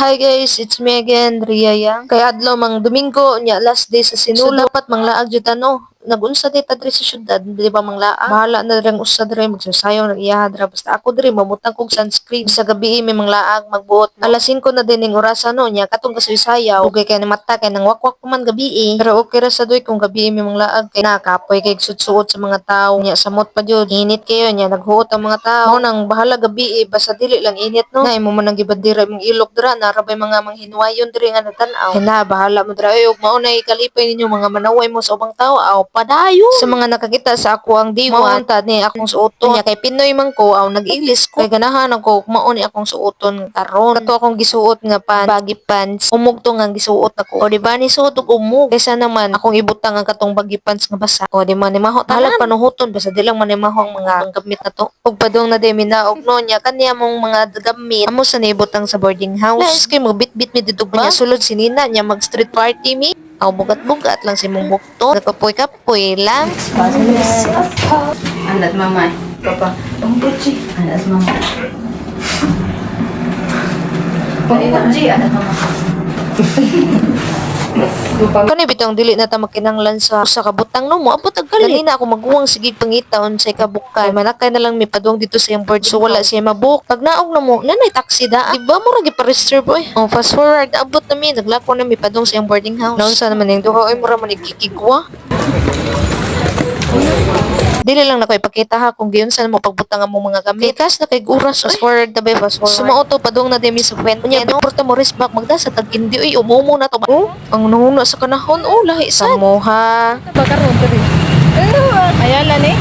Hi guys, it's me again, Ria Yang. Kaya adlaw mang Domingo, nya last day sa Sinulo. So dapat manglaag jud ano. Nagunsa di ta diri sa syudad, di ba manglaag? Bahala na rin usa diri magsasayaw nag-iya dra basta ako diri mamutang kog sunscreen. Sa gabi may manglaag magbuot. Alas 5 na din ning orasan no nya katong kasaysayaw. Dugay kay ni mata kay nang wakwak pa man gabi. Pero okay ra sa doy kung gabi may manglaag kay nakapoy kay suot sa mga tao. Nya samot pa jud. Init kayo nya naghuot ang mga tao. Mao nang bahala gabi basta dili lang init no. Nay mo man nang gibadira mong ilok dra narabay mga manghinwayon diri nga natan-aw. Hina bahala mo dra ug mao na ikalipay ninyo mga manaway mo sa ubang tao aw padayon. Sa mga nakakita sa ako ang diwan ta ni akong suoton nya kay Pinoy man ko aw nag-ilis ko kay ganahan ako mao ni akong suoton karon. Kato akong gisuot nga pants, baggy pants. Umugto nga gisuot ako. O di ba ni suot og umug kaysa naman akong ibutang ang katong baggy pants nga basa. O di man ni maho talag panuhuton basta di lang man ni maho ang mga gamit na to. Ug padung na di minaog no nya kaniya mong mga gamit amo sa nibutang sa boarding house. Laos kay mo bit-bit mi didug ba? Nya sulod si Nina nya mag street party mi. Aw bugat-bugat lang si mong bukto. Nakapoy-kapoy lang. Andat mama. Papa. Ang puchi. Andat mama. Puchi. Andat mama. Kani bitong dili na ta makinanglan sa kabutang no mo abot ag gali na ako maguwang sige pangitaon sa kabukay manakay na lang mi padung dito sa yung board so wala siya mabook pag naog na mo nanay taxi da diba mo ra gi-reserve oy fast forward abot na mi naglako na mi padung sa yung boarding house noon sa naman ning duha oy mura man igkikigwa. Dili lang na ko ipakita ha kung giunsa mo pagbutang ang mga gamit. Kas na kay oras fast forward na ba fast forward. Sumauto padung na demi sa kwento niya. Porta mo risk back magda sa tagindi uy umumo na to. Oh, ang nahuna sa kanahon lahi sa moha. Pagkaroon ko rin. Ayala ni.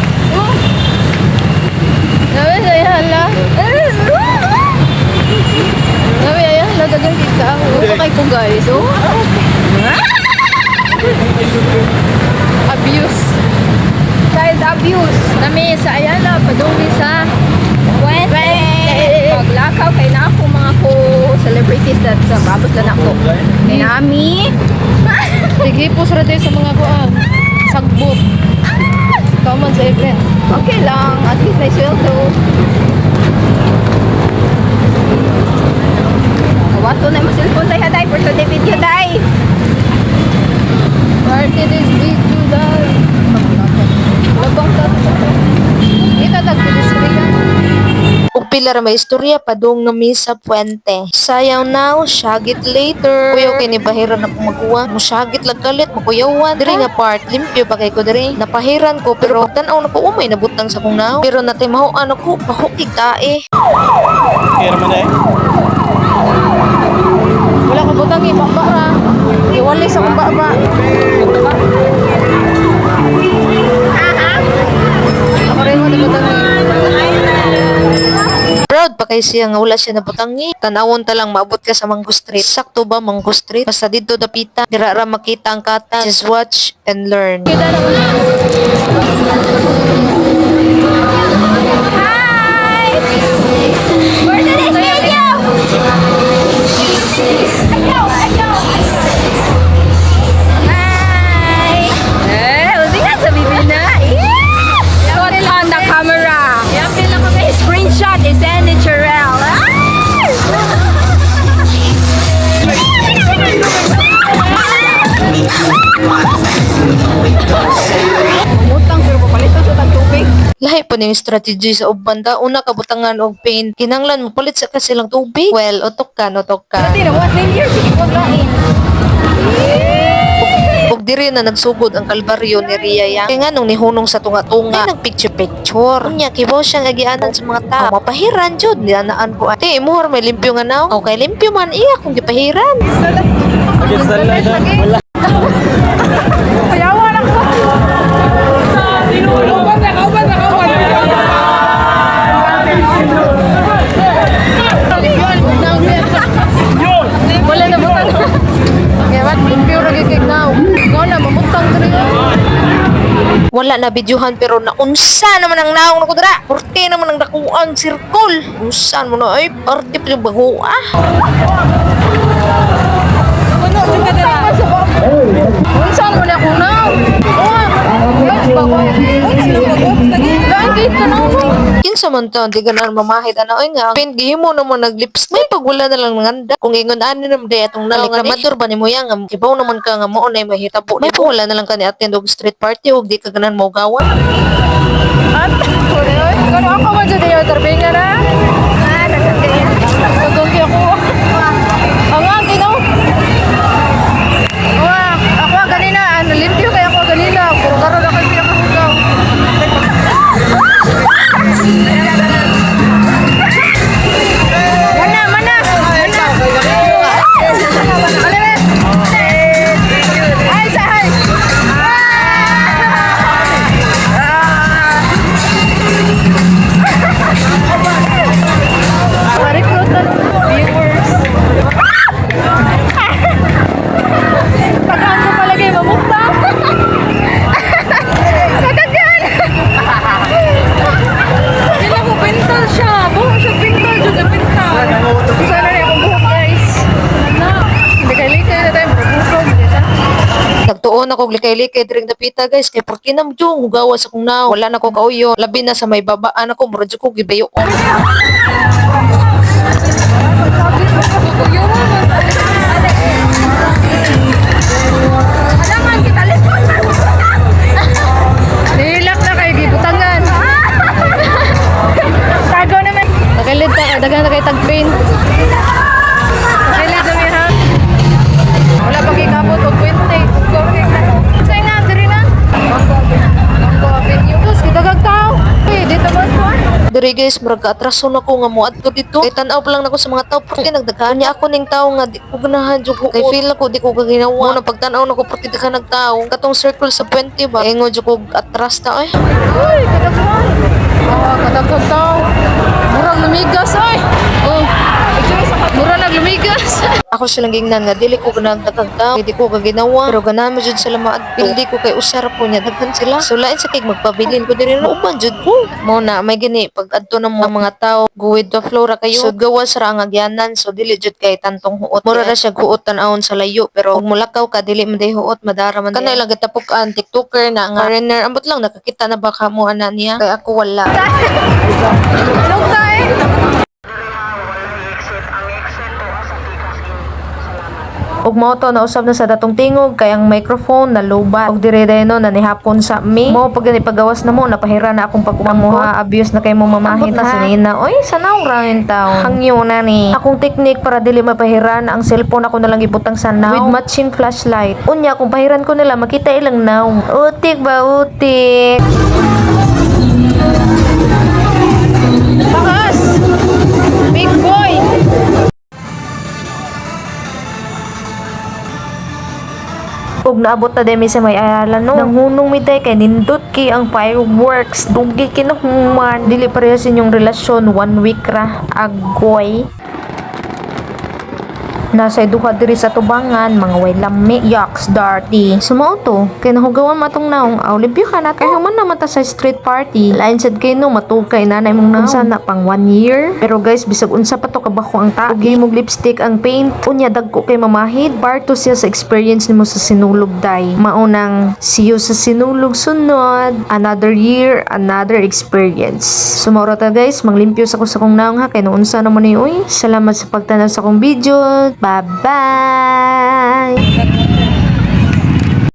Nabi ayala. Nabi ayala dagang kita ako. Sakay ko guys. Abuse. Child abuse. Nami sa Ayala, padungli sa Puente. Paglakaw kay na ako mga ko celebrities that sa babot na ako. Kay nami. Sige po sa sa mga kuan. Sagbot. Ikaw man sa event. Okay lang. At least may sweldo. Wato na mo cellphone tayo haday for today video day. Party this video day. Ug pila ra may istorya padung nami sa Puente. Sayaw now, shagit later. Kuyaw kay ni bahiran ako magkuha. Mo shagit lang kalit, makuyawan. Diri nga part, limpyo pa kay ko diri. Napahiran ko pero tan-aw na ko umay nabutang sa kong naw. Pero natay mahuan ako, pahukig kae. Kaya naman eh. Wala ko butang ibaba ra. Iwali sa kong baba. Ako rin wala butang Proud pa kay siya nga wala siya nabutangi. Tanawon ta lang maabot ka sa Mango Street. Sakto ba Mango Street? Basta dito dapita. Dira ra makita ang kata. Just watch and learn. Hi! For today's video! Hi! Uzi nga sa bibi na. Shot on the camera. Screenshot is Andy Terrell. Umutang pero papalitan sa tagtubig. Lahi po ning strategy sa ubbanda. Una kabutangan og paint. Kinanglan mo palit sa kasilang tubig. Well, utok ka. Pati na, what name here? Sige, huwag lain. Ug diri na nagsugod ang kalbaryo ni Ria Yang. Kaya nga nung nihunong sa tunga-tunga, ay nagpicture-picture. Unya, kibaw siyang agianan sa mga tao. Mapahiran jud nianaan ko. Ate, imuhar may limpyo nga naw. Okay, limpyo man iya kung gipahiran. Wala. Payawan ako. Wala na butang. Kaya ba't limpyo na gigignaw? Ikaw na, mamutang dito. Wala na videohan pero naunsa naman ang naong nakudra. Porte naman ang dakuang sirkol. Unsan mo na ay parte pa yung bago Unsan mo na ako na? Unsa man to, di ganahan mamahid ana oy nga. Pin gihimo na mo nag-lipstick. May pag wala na lang nganda. Kung ingon ani nam day atong naliklamador ba nimo yang ibaw naman ka nga mo na mahitabo. May pag wala na lang ka ni attend og street party ug di ka ganahan mo gawan. At, kano ako man dyan yung tarbinga na? Nakakaya. Nagungki ako. Ang nga, kinaw. Ako ganina, limpyo kaya ako ganina. Puro karoon ako yung pinakahugaw. Mana. Alawet. Ay, sahay. Ma-recruit na viewers. Pagkaan ko palagay, mamukbang. Nagagyan. Hindi ko pintal siya. Buhok siya pintal. Juga pintal. Sana rin akong buhok, guys. Hindi kayo likay na tayo. Buhok. Nagtuon ako likay-likay diring dapita guys kay porki nam jung hugawa sa kung naw wala na ko kauyo labi na sa may babaan ako murad ko gibayo. Alangan kita lipon. Nilak na kayo gibutangan. Tago naman. Nakalit ka, dagan na kayo tagpin. Nakalit na ha. Wala pag ikabot o 20. Sa'yo nga, diri na. Manggo Avenue. Tapos kitagag tao. Dito ba ito? Diri guys murag atraso na ko nga mo adto dito. Kay tan-aw pa lang nako sa mga tao porki nagdaghan niya ako ning tao nga di ko ganahan jud ko. Kay feel ako di ko kaginawa. Mo na pagtan-aw nako porki daghan nagtao. Katong circle sa 20 ba. Ingo jud ko atras ta ay. Uy, kadaghan. Kadaghan tao. Murang lumigas ay. Oh. Murang naglumigas. Ako silang gingnan nga dili ko ganang tao. Di ko kaginawa. Pero ganahan mo jud sila maadto. Di ko kay usar po niya daghan sila. So lain sa kay magpabilin ko diri na uban jud ko. Mo na may gani pag adto na mo mga tao go with the flow ra kayo. So gawas ra ang agyanan. So dili jud kay tantong huot. Mura ra siya huot tan-awon sa layo pero kung mulakaw ka dili man day huot madara man. Kanay lang gatapukan TikToker na nga foreigner ambot lang nakakita na ba kamo ana niya. Kay ako wala. Anong tayo? Ug mao to nausab na sa datong tingog kay ang microphone na lobat. Og dire no na nihapon sa mi. Mo pag gani pagawas na mo napahira na akong pagkumamuha abuse na kay mo mamahit na sinina. Oy sanaw ra yung tao. Hangyo na ni. Akong technique para dili mapahiran ang cellphone ako na lang ibutang sa now with matching flashlight. Unya kung pahiran ko nila makita ilang now. Utik ba utik. Bakas! Big boy! Ug naabot na demi sa may ayalan no. Nanghunong mi tay kay nindot ki ang fireworks. Dugi kinuhuman. Dili parehas inyong relasyon 1 week ra. Agoy. Nasa duha diri sa tubangan, mga way lami, yaks, dirty. Sumao to, kay nahugawan matong naong, limpyo ka na, kaya human naman ta sa street party. Lain sad kay no, matugkay nanay mong naong. Unsa na pang 1 year. Pero guys, bisag unsa pa to kabako ang ta. Ugay mong lipstick ang paint. Unya, dagko kay mamahid. Parto siya sa experience nimo sa sinulog day. Maunang, see you sa sinulog sunod. Another year, another experience. Sumao ta guys, manglimpyo sa ko sa kong naong ha, kay no unsa naman ni uy. Salamat sa pagtanaw sa kong video. Bye-bye!